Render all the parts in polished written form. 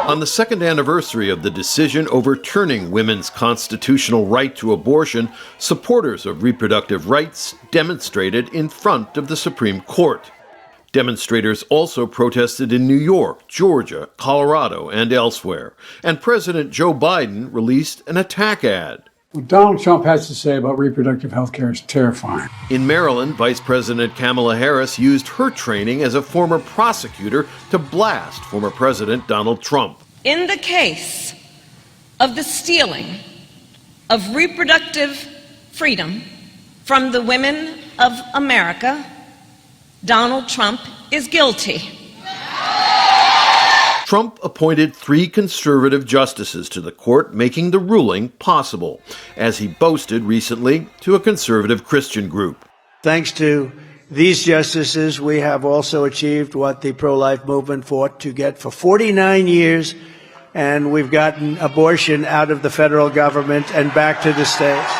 On the second anniversary of the decision overturning women's constitutional right to abortion, supporters of reproductive rights demonstrated in front of the Supreme Court. Demonstrators also protested in New York, Georgia, Colorado, and elsewhere. And President Joe Biden released an attack ad. What Donald Trump has to say about reproductive health care is terrifying. In Maryland, Vice President Kamala Harris used her training as a former prosecutor to blast former President Donald Trump. In the case of the stealing of reproductive freedom from the women of America, Donald Trump is guilty. Trump appointed 3 conservative justices to the court, making the ruling possible, as he boasted recently to a conservative Christian group. Thanks to these justices, we have also achieved what the pro-life movement fought to get for 49 years, and we've gotten abortion out of the federal government and back to the states.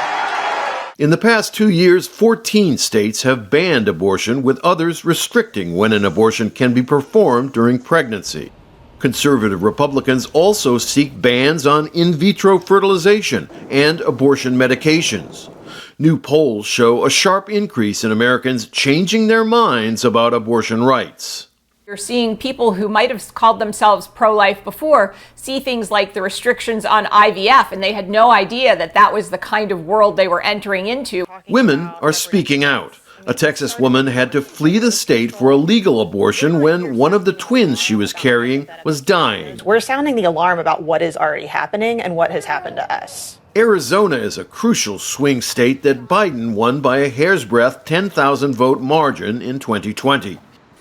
In the past 2 years, 14 states have banned abortion, with others restricting when an abortion can be performed during pregnancy. Conservative Republicans also seek bans on in vitro fertilization and abortion medications. New polls show a sharp increase in Americans changing their minds about abortion rights. You're seeing people who might have called themselves pro-life before see things like the restrictions on IVF, and they had no idea that that was the kind of world they were entering into. Women are speaking out. A Texas woman had to flee the state for a legal abortion when one of the twins she was carrying was dying. We're sounding the alarm about what is already happening and what has happened to us. Arizona is a crucial swing state that Biden won by a hair's breadth 10,000 vote margin in 2020.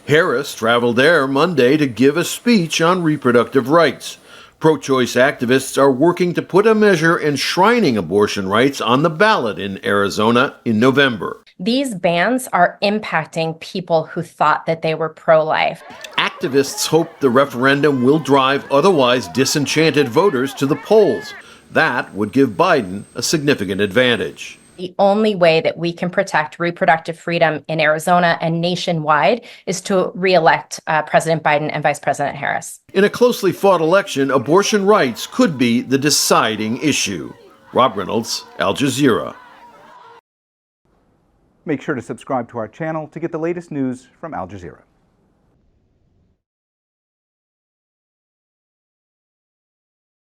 Harris traveled there Monday to give a speech on reproductive rights. Pro-choice activists are working to put a measure enshrining abortion rights on the ballot in Arizona in November. These bans are impacting people who thought that they were pro-life. Activists hope the referendum will drive otherwise disenchanted voters to the polls. That would give Biden a significant advantage. The only way that we can protect reproductive freedom in Arizona and nationwide is to re-elect President Biden and Vice President Harris. In a closely fought election, abortion rights could be the deciding issue. Rob Reynolds, Al Jazeera. Make sure to subscribe to our channel to get the latest news from Al Jazeera.